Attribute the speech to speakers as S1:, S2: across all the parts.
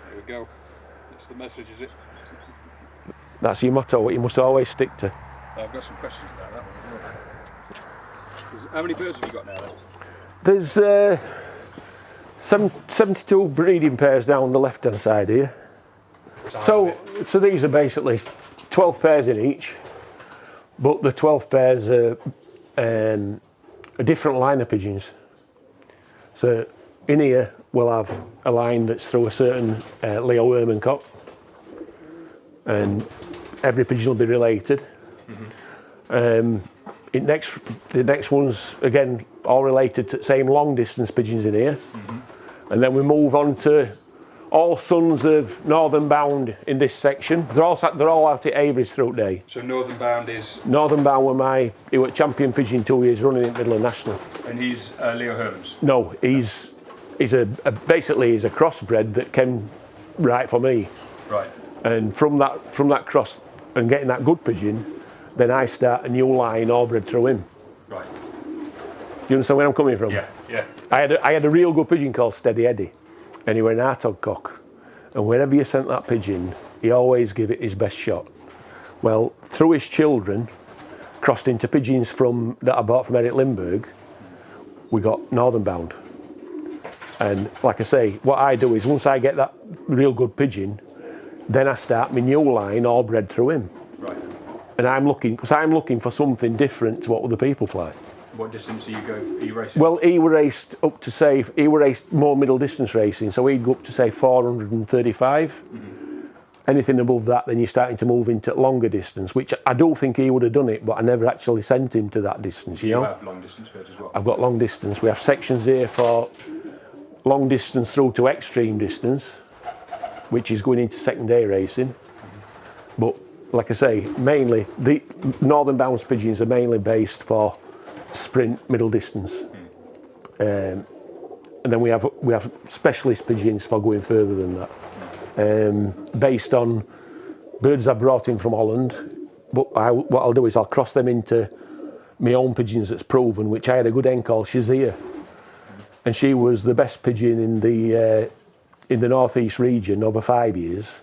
S1: There we go. That's the message, is it?
S2: That's your motto, what you must always stick to.
S1: I've got some questions about that one as well. How many birds have you got now then?
S2: There's 72 breeding pairs down the left hand side here. So these are basically 12 pairs in each, but the 12 pairs are a different line of pigeons. So in here we'll have a line that's through a certain Leo Herman cock, and every pigeon will be related. The next one's again all related to the same long distance pigeons in here, and then we move on to all sons of Northern Bound in this section. They're all out at Avery's throughout day.
S1: So Northern Bound is?
S2: Northern Bound he was champion pigeon 2 years running in Midland National.
S1: And he's Leo Herman's?
S2: No, he's basically a crossbred that came right for me.
S1: Right.
S2: And from that cross and getting that good pigeon, then I start a new line all bred through him.
S1: Right.
S2: Do you understand where I'm coming from?
S1: Yeah, yeah.
S2: I had a real good pigeon called Steady Eddie, and he were an Artog cock. And wherever you sent that pigeon, he always gave it his best shot. Well, through his children, crossed into pigeons that I bought from Eric Lindbergh, we got Northern Bound. And like I say, what I do is once I get that real good pigeon, then I start my new line all bred through him.
S1: Right.
S2: And I'm looking for something different to what other people fly.
S1: What distance are you racing?
S2: Well, he raced more middle distance racing, so he'd go up to say 435. Anything above that, then you're starting to move into longer distance, which I do think he would have done it, but I never actually sent him to that distance. You know?
S1: have long distance birds as well?
S2: I've got long distance. We have sections here for long distance through to extreme distance, which is going into second day racing. But like I say, mainly the Northern Bounds pigeons are mainly based for sprint middle distance, and then we have specialist pigeons for going further than that, based on birds I brought in from Holland. But what I'll do is I'll cross them into my own pigeons that's proven, which I had a good hen called Shazia, and she was the best pigeon in the northeast region over 5 years.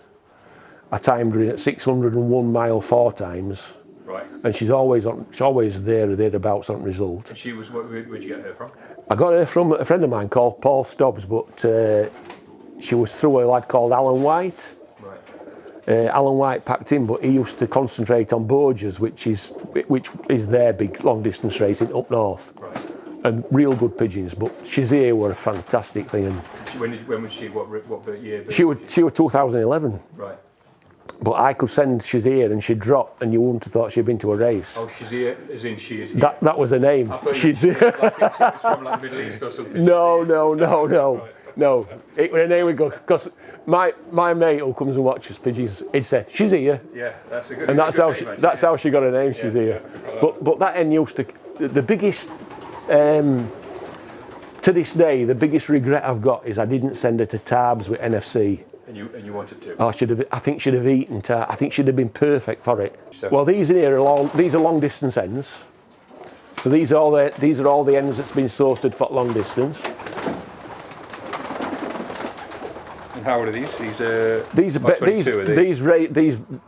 S2: I timed her in at 601 mile 4 times.
S1: Right.
S2: And she's always there or thereabouts on result.
S1: And she was, where'd you get her from?
S2: I got her from a friend of mine called Paul Stobbs, but she was through a lad called Alan White.
S1: Right.
S2: Alan White packed in, but he used to concentrate on Borgias, which is their big long distance racing up north.
S1: Right.
S2: And real good pigeons, but Shazia were a fantastic thing. And
S1: when was she? What year?
S2: She was 2011.
S1: Right.
S2: But I could send Shazia and she'd drop, and you wouldn't have thought she'd been to a race.
S1: Oh, Shazia, as in she is here?
S2: That was her name.
S1: Shazia. Like she was from like Middle East or something.
S2: No.
S1: Right.
S2: No. It was a name we go, because my mate who comes and watches pigeons, he'd say, Shazia.
S1: Yeah, that's a good.
S2: And that's how she got her name,
S1: Yeah,
S2: Shazia.
S1: yeah,
S2: But that hen used to, the biggest, to this day, the biggest regret I've got is I didn't send her to Tarbes with NFC.
S1: And you wanted to?
S2: I think she'd have eaten Tarbes. I think she'd have been perfect for it.
S1: So,
S2: well, these in here are long distance hens. So these are all the hens that's been sorted for long distance.
S1: And how old are these? These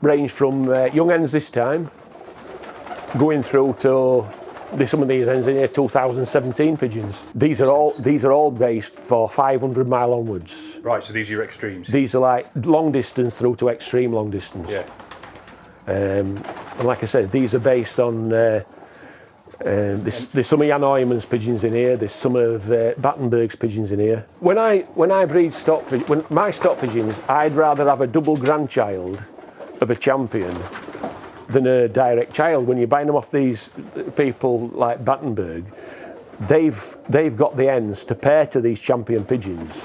S2: range from young hens this time, going through to some of these hens in here 2017 pigeons. These are all based for 500 mile onwards.
S1: Right, so these are your extremes.
S2: These are like long distance through to extreme long distance.
S1: Yeah.
S2: And like I said, these are based on. There's some of Jan Oyman's pigeons in here. There's some of Battenberg's pigeons in here. When I breed my stock pigeons, I'd rather have a double grandchild of a champion than a direct child. When you're buying them off these people like Battenberg, they've got the hens to pair to these champion pigeons.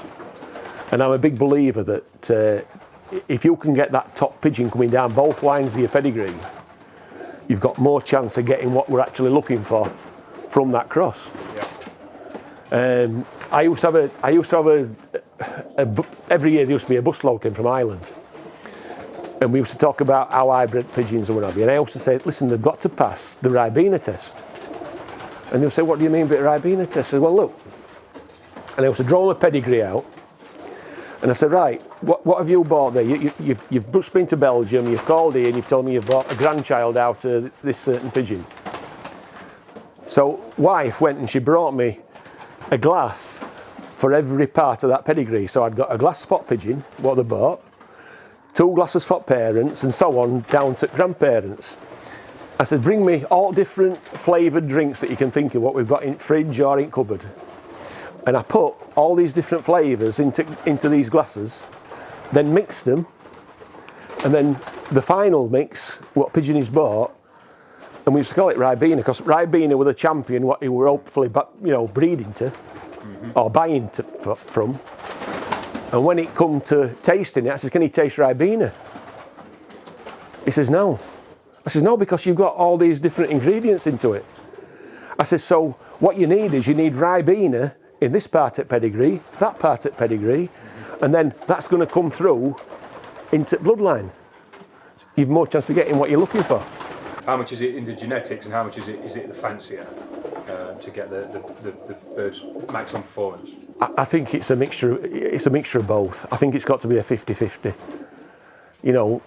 S2: And I'm a big believer that if you can get that top pigeon coming down both lines of your pedigree, you've got more chance of getting what we're actually looking for from that cross.
S1: Yeah.
S2: I used to have every year there used to be a bus load came from Ireland. And we used to talk about how I bred pigeons and what have you. And I used to say, listen, they've got to pass the Ribena test. And they would say, what do you mean by the Ribena test? I said, well, look. And I used to draw my pedigree out. And I said, right, what have you bought there? You've just been to Belgium, you've called here and you've told me you've bought a grandchild out of this certain pigeon. So wife went and she brought me a glass for every part of that pedigree. So I'd got a glass spot pigeon, what they bought, 2 glasses for parents and so on down to grandparents. I said, bring me all different flavoured drinks that you can think of, what we've got in fridge or in cupboard. And I put all these different flavours into these glasses, then mixed them, and then the final mix, what pigeon is bought, and we used to call it Ribena, because Ribena were the champion, what he were hopefully, breeding to, or buying from. And when it come to tasting it, I said, can you taste Ribena? He says, no. I says, no, because you've got all these different ingredients into it. I says, so what you need is you need Ribena in this part of pedigree, that part of pedigree, and then that's going to come through into bloodline. You've more chance of getting what you're looking for.
S1: How much is it in the genetics and how much is it the fancier to get the bird's maximum performance?
S2: I think it's a mixture. It's a mixture of both. I think it's got to be a 50-50. You know,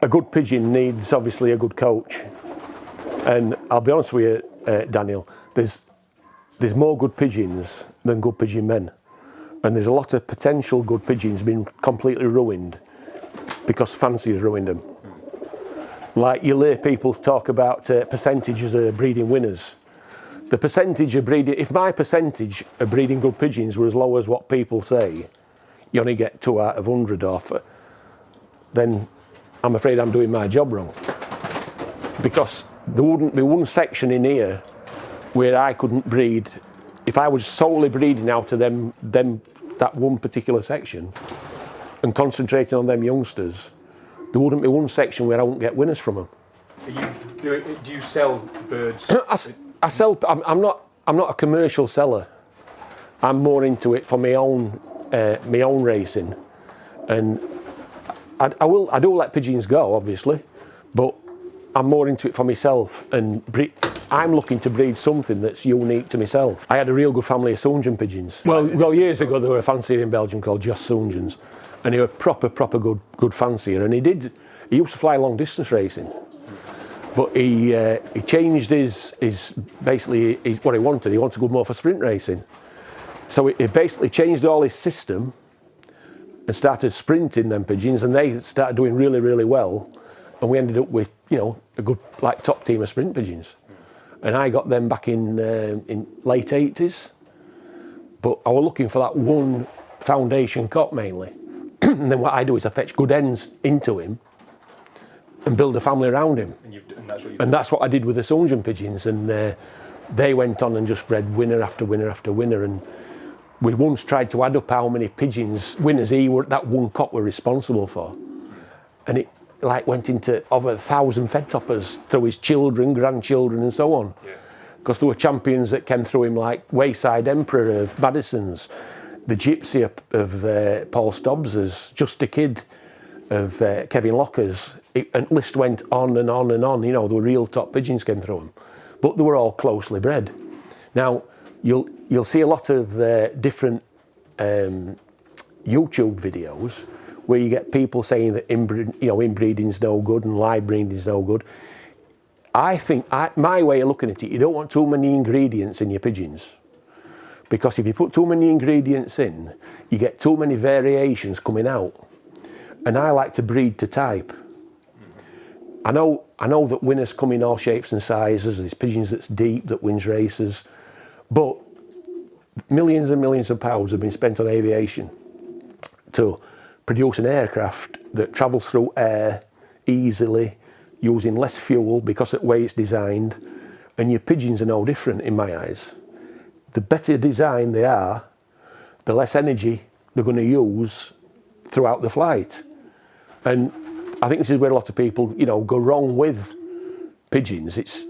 S2: a good pigeon needs obviously a good coach, and I'll be honest with you, Daniel. There's more good pigeons than good pigeon men, and there's a lot of potential good pigeons being completely ruined because fancy has ruined them. Like you'll hear people talk about percentages of breeding winners. The percentage of breeding, if my percentage of breeding good pigeons were as low as what people say, you only get 2 out of 100 off, then I'm afraid I'm doing my job wrong. Because there wouldn't be one section in here where I couldn't breed. If I was solely breeding out of that one particular section and concentrating on them youngsters, there wouldn't be one section where I wouldn't get winners from them.
S1: Do you sell birds?
S2: I sell. I'm not a commercial seller. I'm more into it for my own racing, and I do let pigeons go, obviously, but I'm more into it for myself, and I'm looking to breed something that's unique to myself. I had a real good family of Sungeon pigeons. Well, years ago there were a fancier in Belgium called just Sungeons, and he was proper good fancier, and he used to fly long distance racing. But he changed his what he wanted. He wanted to go more for sprint racing. So he basically changed all his system and started sprinting them pigeons, and they started doing really, really well. And we ended up with, a good top team of sprint pigeons. And I got them back in late 80s. But I was looking for that one foundation cock mainly. And then what I do is I fetch good ends into him and build a family around him. And that's what I did with the Sungeon pigeons, and they went on and just bred winner after winner after winner. And we once tried to add up how many winners that one cock were responsible for, and it went into over 1,000 fed toppers through his children, grandchildren, and so on. Because there were champions that came through him, like Wayside Emperor of Madison's, the Gypsy of Paul Stobbs's, Just a Kid of Kevin Locker's. And list went on and on and on. There were real top pigeons came through them, but they were all closely bred. Now you'll see a lot of different YouTube videos where you get people saying that inbreeding's no good and live breeding's no good. I think my way of looking at it, you don't want too many ingredients in your pigeons, because if you put too many ingredients in, you get too many variations coming out. And I like to breed to type. I know that winners come in all shapes and sizes. There's pigeons that's deep that wins races, but millions and millions of pounds have been spent on aviation to produce an aircraft that travels through air easily, using less fuel because of the way it's designed. And your pigeons are no different in my eyes. The better designed they are, the less energy they're going to use throughout the flight. And I think this is where a lot of people, go wrong with pigeons. It's,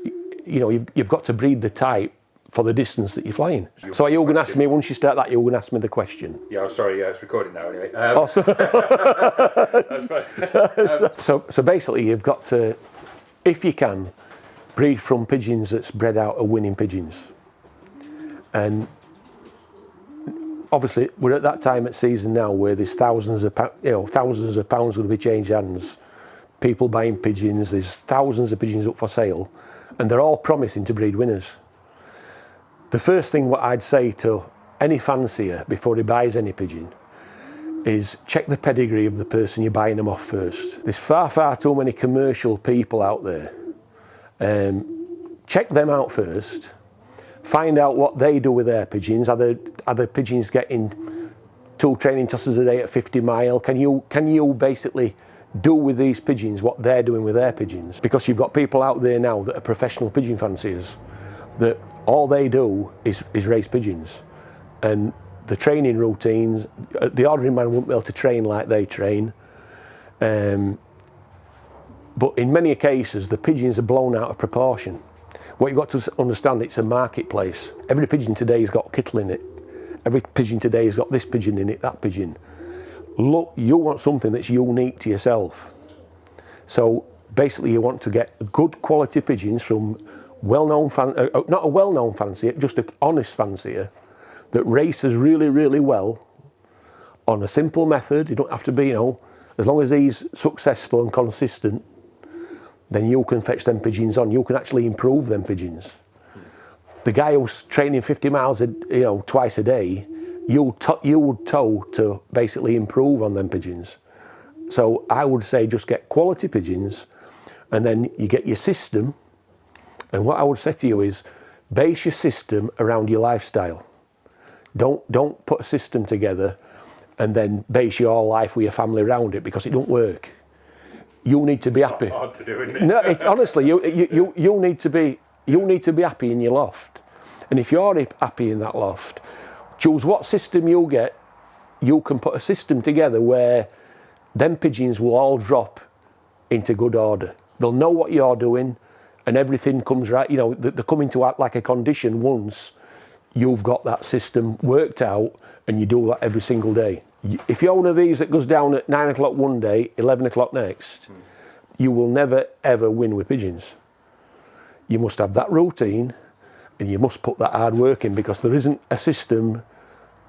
S2: you've got to breed the type for the distance that you're flying. So are you going to ask me, once you start that, you're going to ask me the question?
S1: Yeah, sorry, it's recording now anyway.
S2: That's fine. So basically you've got to, if you can, breed from pigeons that's bred out of winning pigeons. And obviously we're at that time at season now where there's thousands of pounds going to be changed hands. People buying pigeons. There's thousands of pigeons up for sale, and they're all promising to breed winners. The first thing what I'd say to any fancier before he buys any pigeon is check the pedigree of the person you're buying them off first. There's far too many commercial people out there. Check them out first. Find out what they do with their pigeons. Are the pigeons getting 2 training tosses a day at 50 mile? Can you basically do with these pigeons what they're doing with their pigeons? Because you've got people out there now that are professional pigeon fanciers that all they do is raise pigeons, and the training routines, the ordinary man won't be able to train like they train. But in many cases the pigeons are blown out of proportion. What you've got to understand, it's a marketplace. Every pigeon today has got kittle in it. Every pigeon today has got this pigeon in it, that pigeon. Look, you want something that's unique to yourself. So basically you want to get good quality pigeons from well-known not a well-known fancier, just an honest fancier that races really, really well on a simple method. You don't have to be, as long as he's successful and consistent, then you can fetch them pigeons on. You can actually improve them pigeons. The guy who's training 50 miles, twice a day, you would tow to basically improve on them pigeons. So I would say just get quality pigeons, and then you get your system. And what I would say to you is base your system around your lifestyle. Don't put a system together and then base your life with your family around it, because it don't work. You need to be happy.
S1: It's hard to do, isn't it?
S2: No, honestly, you need to be happy in your loft. And if you're happy in that loft, choose what system you get. You can put a system together where them pigeons will all drop into good order. They'll know what you're doing, and everything comes right. They come into like a condition once you've got that system worked out, and you do that every single day. If you're one of these that goes down at 9 o'clock one day, 11 o'clock next, you will never ever win with pigeons. You must have that routine, and you must put that hard work in, because there isn't a system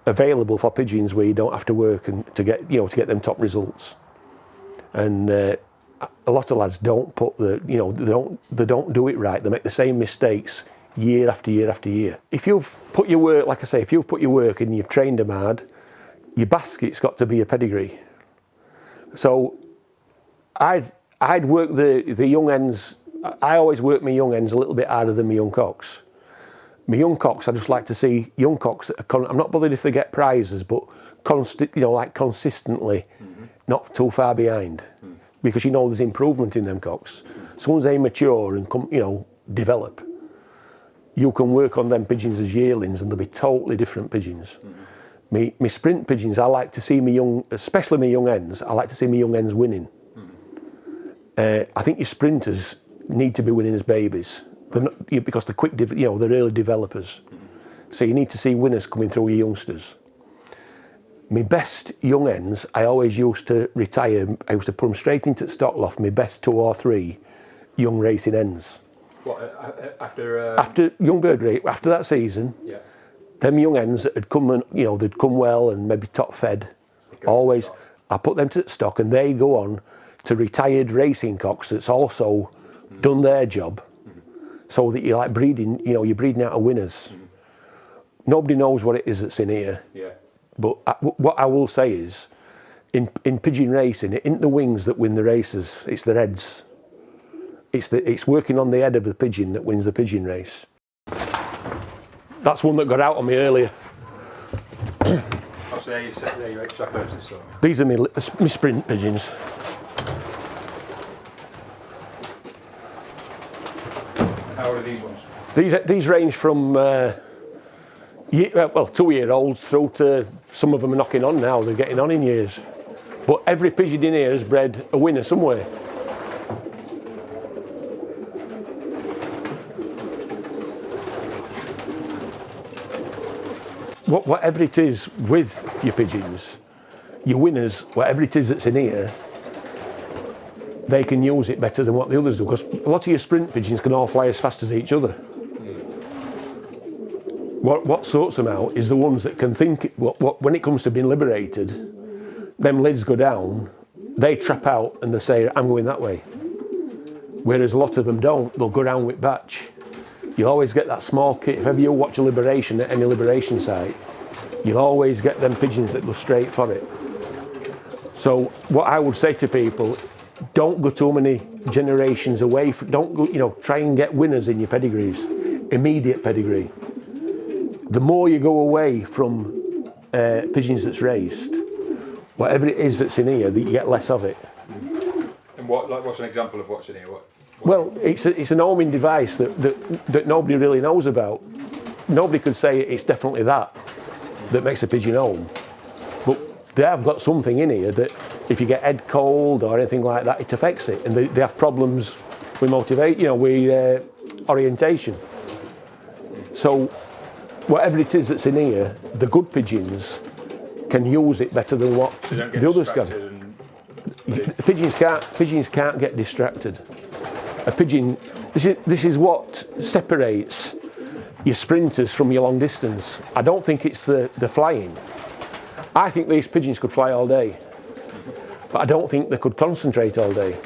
S2: available for pigeons where you don't have to work and to get them top results. And a lot of lads don't put they don't do it right. They make the same mistakes year after year after year. If you've put your work, like I say, if you've put your work in and you've trained them hard, your basket's got to be a pedigree. So I'd work the young hens. I always work my young hens a little bit harder than my young cocks. My young cocks, I just like to see young cocks that I'm not bothered if they get prizes, but consistently, not too far behind, because there's improvement in them cocks. So once they mature and develop, you can work on them pigeons as yearlings, and they'll be totally different pigeons. Me sprint pigeons, I like to see especially my young hens, I like to see my young hens winning. I think your sprinters need to be winning as babies. They're not, because they're quick, they're early developers. So you need to see winners coming through your youngsters. My best young hens, I always used to retire. I used to put them straight into the stock loft. My best 2 or 3 young racing hens.
S1: What, after?
S2: After young bird race, after that season,
S1: Yeah.
S2: them young hens that had come and they'd come well and maybe top fed. Always, I put them to the stock, and they go on to retired racing cocks that's also done their job, so that you're like breeding. You're breeding out of winners. Nobody knows what it is that's in here.
S1: Yeah.
S2: But what I will say is, in pigeon racing, it isn't the wings that win the races, it's their heads. It's working on the head of the pigeon that wins the pigeon race. That's one that got out on me earlier.
S1: So there you extract those and stuff.
S2: These are my sprint pigeons.
S1: How old are these ones?
S2: These range from 2-year-olds through to, some of them are knocking on now, they're getting on in years. But every pigeon in here has bred a winner somewhere. Whatever it is with your pigeons, your winners, whatever it is that's in here, they can use it better than what the others do, because a lot of your sprint pigeons can all fly as fast as each other. What sorts them out is the ones that can think. When it comes to being liberated, them lids go down, they trap out and they say, I'm going that way. Whereas a lot of them don't, they'll go around with batch. You always get that small kit. If ever you watch a liberation at any liberation site, you'll always get them pigeons that go straight for it. So what I would say to people, don't go too many generations away. Don't go, try and get winners in your pedigrees, immediate pedigree. The more you go away from pigeons that's raced, whatever it is that's in here, that you get less of it.
S1: And what's an example of what's in here?
S2: Well, it's an homing device that nobody really knows about. Nobody could say it's definitely that makes a pigeon home. But they have got something in here that if you get head cold or anything like that, it affects it. And they have problems with with orientation. So whatever it is that's in here, the good pigeons can use it better than what the others can. Pigeons can't get distracted. A pigeon, this is what separates your sprinters from your long distance. I don't think it's the flying. I think these pigeons could fly all day, but I don't think they could concentrate all day.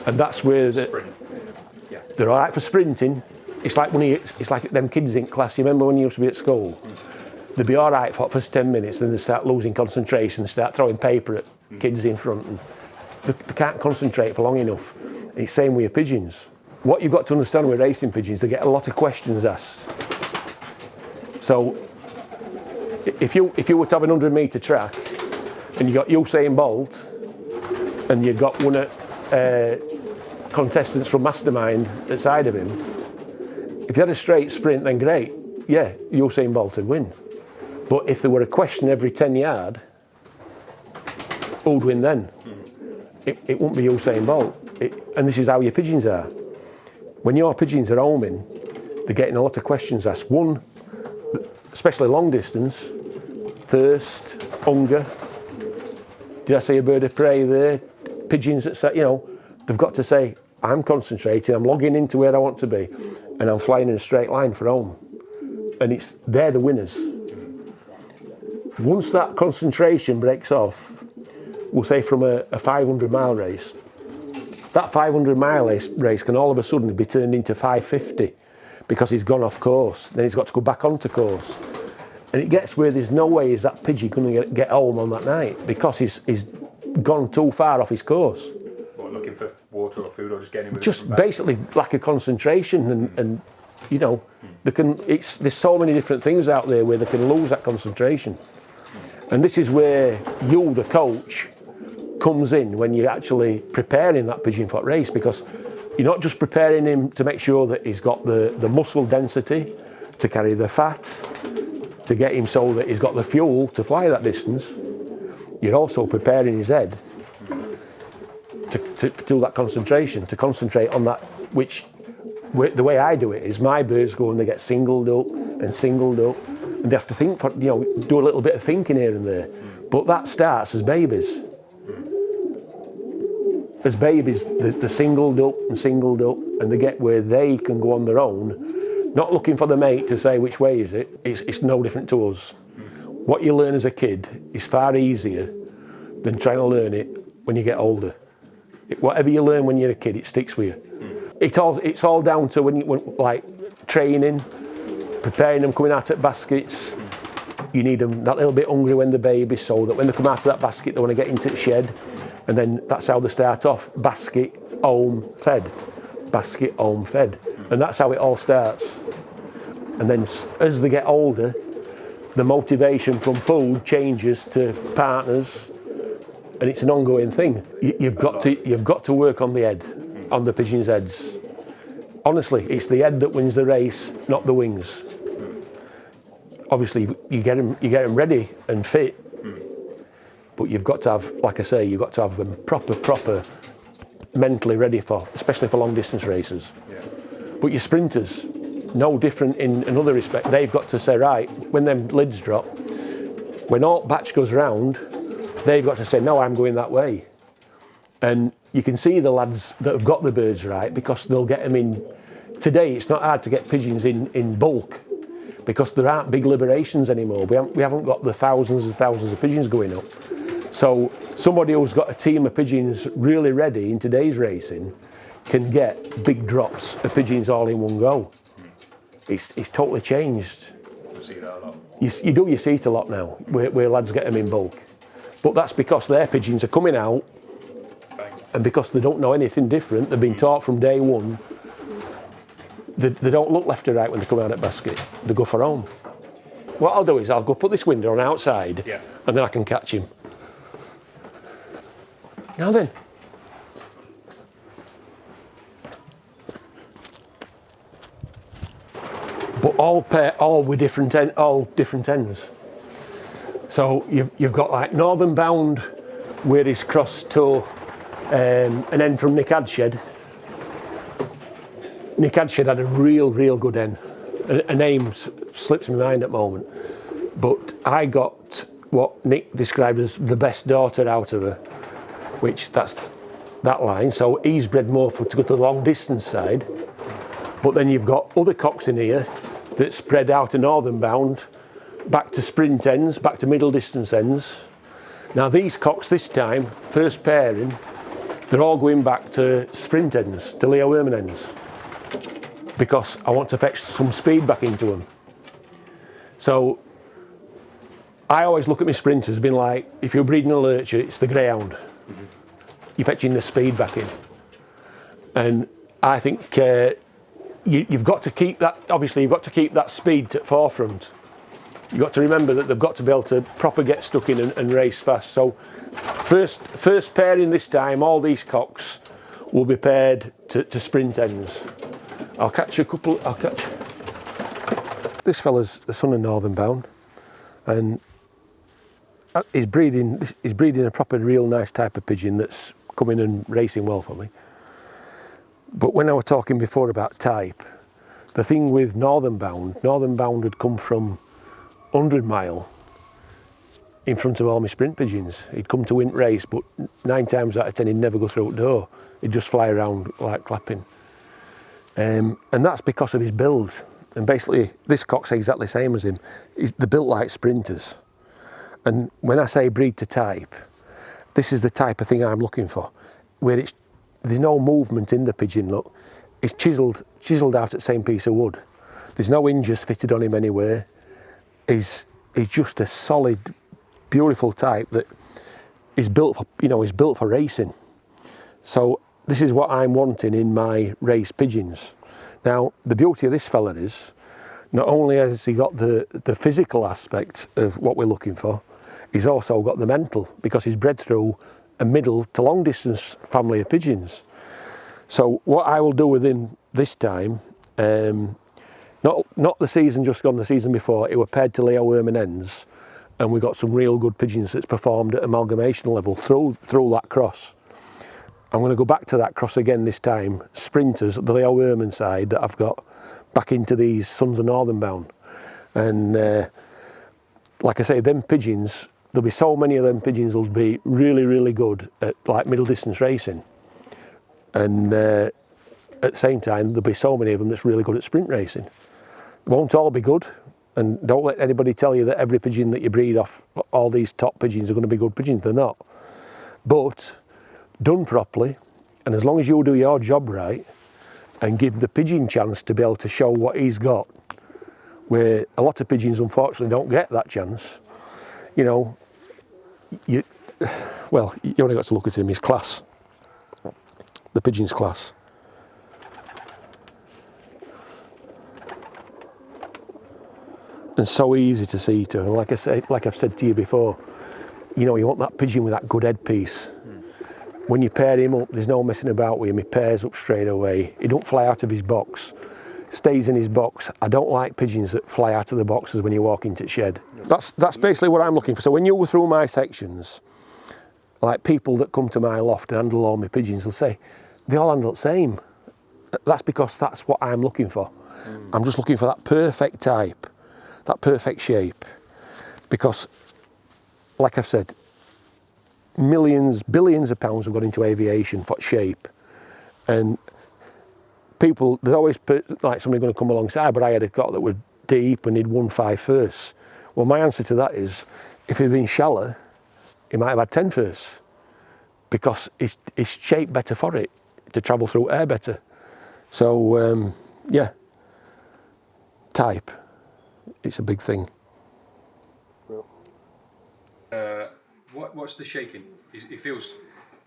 S2: And that's where they're all right for sprinting. It's like them kids in class. You remember when you used to be at school? They'd be all right for the first 10 minutes, then they start losing concentration, they start throwing paper at kids in front, and they can't concentrate for long enough. And it's the same with your pigeons. What you've got to understand with racing pigeons, they get a lot of questions asked. So if you were to have an 100-metre track and you got Usain Bolt and you've got one contestants from Mastermind at side of him, if you had a straight sprint, then great. Yeah, Usain Bolt would win. But if there were a question every 10 yard, who'd win then? It wouldn't be Usain Bolt. And this is how your pigeons are. When your pigeons are homing, they're getting a lot of questions asked. One, especially long distance, thirst, hunger. Did I see a bird of prey there? Pigeons that say, they've got to say, I'm concentrating, I'm logging into where I want to be, and I'm flying in a straight line for home. And they're the winners. Once that concentration breaks off, we'll say from a 500-mile race, that 500-mile race can all of a sudden be turned into 550 because he's gone off course. Then he's got to go back onto course. And it gets where there's no way is that pigeon going to get home on that night because he's gone too far off his course.
S1: What, looking for water or food or just getting with
S2: just basically lack of concentration and there's so many different things out there where they can lose that concentration. And this is where you, the coach, comes in when you're actually preparing that pigeon foot race, because you're not just preparing him to make sure that he's got the muscle density to carry the fat, to get him so that he's got the fuel to fly that distance. You're also preparing his head to do that concentration, to concentrate on that, which the way I do it is my birds go and they get singled up, and they have to think for, do a little bit of thinking here and there. But that starts as babies. As babies, they're singled up, and they get where they can go on their own, not looking for the mate to say which way is it. It's no different to us. What you learn as a kid is far easier than trying to learn it when you get older. Whatever you learn when you're a kid, it sticks with you. It's all down to when training, preparing them coming out at baskets. You need them that little bit hungry when they're babies, so that when they come out of that basket, they want to get into the shed. And then that's how they start off, basket, home, fed. Basket, home, fed. And that's how it all starts. And then as they get older, the motivation from food changes to partners, and it's an ongoing thing. You've got to work on the head, on the pigeons' heads. Honestly, it's the head that wins the race, not the wings. Obviously, you get them ready and fit, but you've got to have, like I say, you've got to have them proper mentally ready for, especially for long distance races. Yeah. But your sprinters, no different in another respect. They've got to say, right, when them lids drop, when all batch goes round, they've got to say, no, I'm going that way. And you can see the lads that have got the birds right, because they'll get them in. Today, it's not hard to get pigeons in bulk, because there aren't big liberations anymore. We haven't got the thousands and thousands of pigeons going up. So somebody who's got a team of pigeons really ready in today's racing can get big drops of pigeons all in one go. It's totally changed.
S1: You see that a lot.
S2: You see it a lot now, where lads get them in bulk. But that's because their pigeons are coming out, and because they don't know anything different, they've been taught from day one, they don't look left or right when they come out at basket, they go for home. What I'll do is I'll go put this window on outside, and then I can catch him. Now then. But all with different ends. So you've got like northern bound where he's crossed to an end from Nick Adshed. Nick Adshed had a real good end. A name slips my mind at the moment. But I got what Nick described as the best daughter out of her, which that's that line. So he's bred more to go to the long distance side. But then you've got other cocks in here that spread out to northern bound, back to sprint ends, back to middle distance ends. Now these cocks this time, first pairing, they're all going back to sprint ends, to Leo Herman ends, because I want to fetch some speed back into them. So I always look at my sprinters as being like, if you're breeding a lurcher, it's the greyhound. You're fetching the speed back in. And I think you've got to keep that, obviously you've got to keep that speed at forefront. You've got to remember that they've got to be able to proper get stuck in and race fast. So first pairing this time, all these cocks will be paired to sprint ends. I'll catch. This fella's the son of Northern Bound, and he's breeding a proper real nice type of pigeon that's coming and racing well for me. But when I was talking before about type, the thing with Northern Bound had come from 100 mile in front of all my sprint pigeons. He'd come to win race, but 9 times out of 10 he'd never go through the door. He'd just fly around like clapping. And that's because of his build. And basically, this cock's exactly the same as him. They're built like sprinters. And when I say breed to type, this is the type of thing I'm looking for, where there's no movement in the pigeon, look. It's chiselled out at the same piece of wood. There's no hinges fitted on him anywhere. He's just a solid, beautiful type that is built for racing. So this is what I'm wanting in my race pigeons. Now, the beauty of this fella is, not only has he got the physical aspect of what we're looking for, he's also got the mental, because he's bred through a middle to long distance family of pigeons. So what I will do with him this time, not the season just gone, the season before, it were paired to Leo Herman ends, and we got some real good pigeons that's performed at amalgamation level through that cross. I'm going to go back to that cross again this time, sprinters, the Leo Herman side that I've got back into these Sons of Northern Bound. And like I say, them pigeons, there'll be so many of them pigeons will be really good at like middle distance racing. And at the same time, there'll be so many of them that's really good at sprint racing. They won't all be good, and don't let anybody tell you that every pigeon that you breed off all these top pigeons are going to be good pigeons. They're not. But done properly, and as long as you do your job right and give the pigeon chance to be able to show what he's got, where a lot of pigeons unfortunately don't get that chance, you know, you only got to look at him, his class, the pigeon's class. And so easy to see to, and like I've said to you before, you know, you want that pigeon with that good headpiece. When you pair him up, there's no messing about with him. He pairs up straight away. He don't fly out of his box, stays in his box. I don't like pigeons that fly out of the boxes when you walk into the shed. That's basically what I'm looking for. So when you go through my sections, like people that come to my loft and handle all my pigeons, they'll say, they all handle the same. That's because that's what I'm looking for. I'm just looking for that perfect type, that perfect shape. Because, like I've said, millions, billions of pounds have gone into aviation for shape, and people, there's always like somebody going to come alongside, but I had a cock that would deep and he'd won 5 firsts. Well, my answer to that is, if he'd been shallow, he might have had 10 firsts, because it's shaped better for it to travel through air better. So yeah, type, it's a big thing.
S1: What's the shaking? It feels.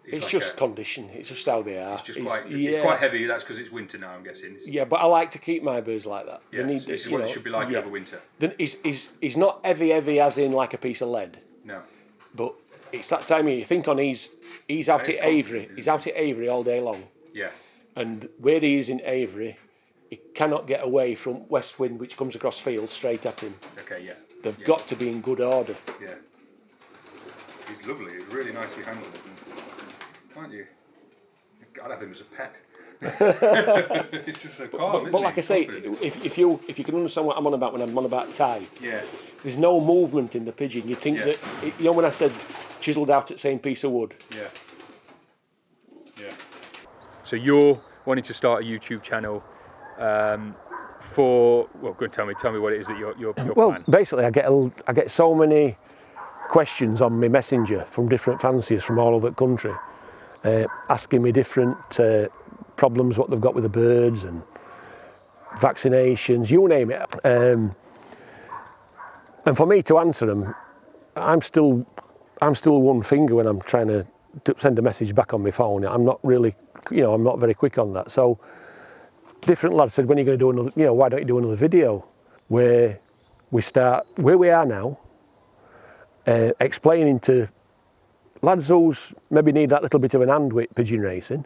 S2: It's
S1: like
S2: just condition. It's just how they are.
S1: It's just it's quite heavy. That's because it's winter now, I'm guessing.
S2: Yeah, but I like to keep my birds like that.
S1: Yeah, this is what it should be like over winter.
S2: Then he's not heavy as in like a piece of lead.
S1: No.
S2: But it's that time of year. You think on he's out at Avery. He's out at Avery all day long.
S1: Yeah.
S2: And where he is in Avery, he cannot get away from west wind, which comes across field straight at him.
S1: Okay. Yeah.
S2: They've got to be in good order.
S1: Yeah. He's lovely. He's really nicely handled. Aren't you? I'd have him as a pet. It's just so calm,
S2: but like I say, if you can understand what I'm on about when I'm on about type, there's no movement in the pigeon. You think that when I said chiselled out at same piece of wood.
S1: Yeah. Yeah. So you're wanting to start a YouTube channel for go and tell me what it is that your plan.
S2: Basically, I get so many questions on my messenger from different fanciers from all over the country, asking me different problems, what they've got with the birds and vaccinations, you name it. And for me to answer them, I'm still one finger when I'm trying to send a message back on my phone. I'm not really, I'm not very quick on that. So different lads said, when are you going to do another, why don't you do another video where we start where we are now, explaining to lads who's maybe need that little bit of an hand with pigeon racing.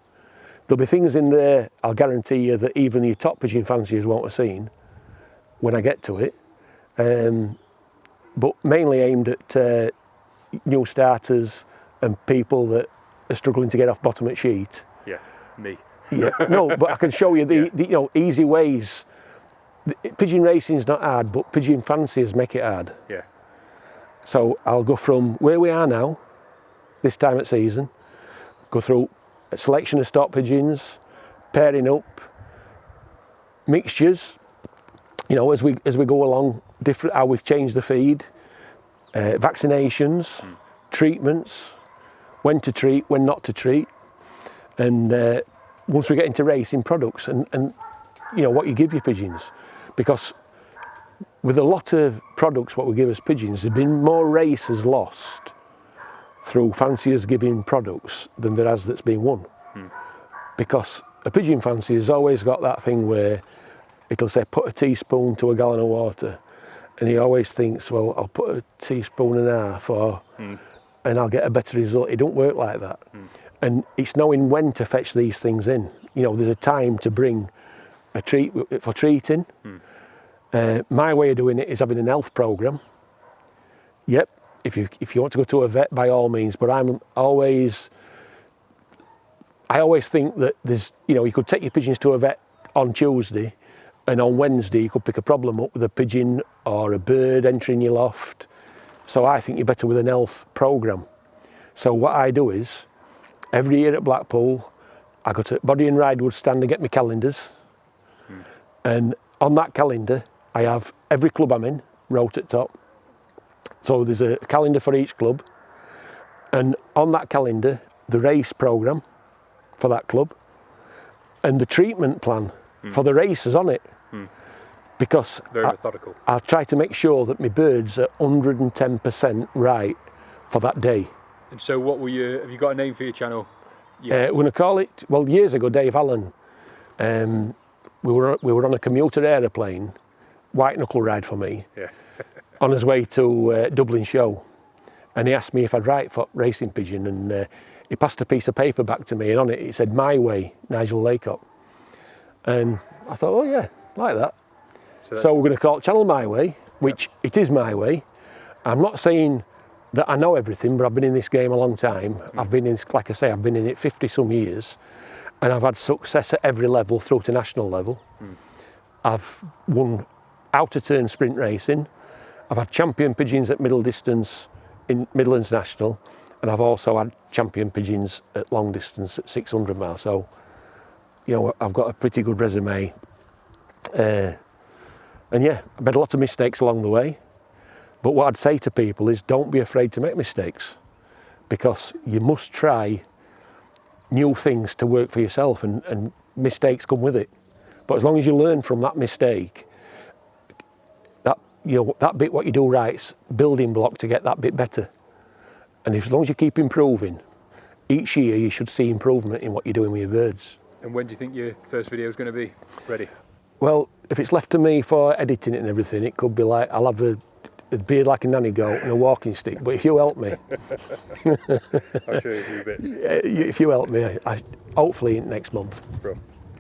S2: There'll be things in there, I'll guarantee you, that even your top pigeon fanciers won't have seen when I get to it. But mainly aimed at new starters and people that are struggling to get off bottom at sheet.
S1: Yeah, me.
S2: Yeah, no, but I can show you the easy ways. Pigeon racing's not hard, but pigeon fanciers make it hard.
S1: Yeah.
S2: So I'll go from where we are now, this time at season, go through a selection of stock pigeons, pairing up, mixtures, as we go along, different how we change the feed, vaccinations, treatments, when to treat, when not to treat, and once we get into racing products and what you give your pigeons, because with a lot of products what we give as pigeons, there's been more races lost through fanciers giving products than there has that's been won. Because a pigeon fancier has always got that thing where it'll say put a teaspoon to a gallon of water, and he always thinks, well, I'll put a teaspoon and a half and I'll get a better result. It don't work like that. And it's knowing when to fetch these things in. There's a time to bring a treat for treating. My way of doing it is having an health programme. Yep, if you want to go to a vet, by all means, but I always think that there's, you could take your pigeons to a vet on Tuesday, and on Wednesday you could pick a problem up with a pigeon or a bird entering your loft. So I think you're better with an health programme. So what I do is, every year at Blackpool, I go to Body and Ridewood stand and get my calendars. And on that calendar, I have every club I'm in, wrote at top. So there's a calendar for each club. And on that calendar, the race programme for that club and the treatment plan for the races on it. Because
S1: very methodical.
S2: I'll try to make sure that my birds are 110% right for that day.
S1: And so have you got a name for your channel?
S2: We're going to call it, well, years ago, Dave Allen, we were on a commuter aeroplane, white knuckle ride for me, on his way to Dublin show. And he asked me if I'd write for Racing Pigeon, and he passed a piece of paper back to me, and on it said, "My Way, Nigel Laycock." And I thought, oh yeah, like that. So we're going to call it Channel My Way, which it is my way. I'm not saying that I know everything, but I've been in this game a long time. I've been in, like I say, I've been in it 50 some years, and I've had success at every level through to national level. I've won outer turn sprint racing. I've had champion pigeons at middle distance in Midlands National, and I've also had champion pigeons at long distance at 600 miles. So, I've got a pretty good resume And yeah, I've made a lot of mistakes along the way. But what I'd say to people is don't be afraid to make mistakes, because you must try new things to work for yourself, and mistakes come with it. But as long as you learn from that mistake, that bit what you do right's building block to get that bit better. And as long as you keep improving, each year you should see improvement in what you're doing with your birds.
S1: And when do you think your first video is going to be ready?
S2: Well, if it's left to me for editing it and everything, it could be like I'll have a beard like a nanny goat and a walking stick. But if you help me,
S1: I'll show you a few bits.
S2: if you help me, hopefully next month.
S1: Bro.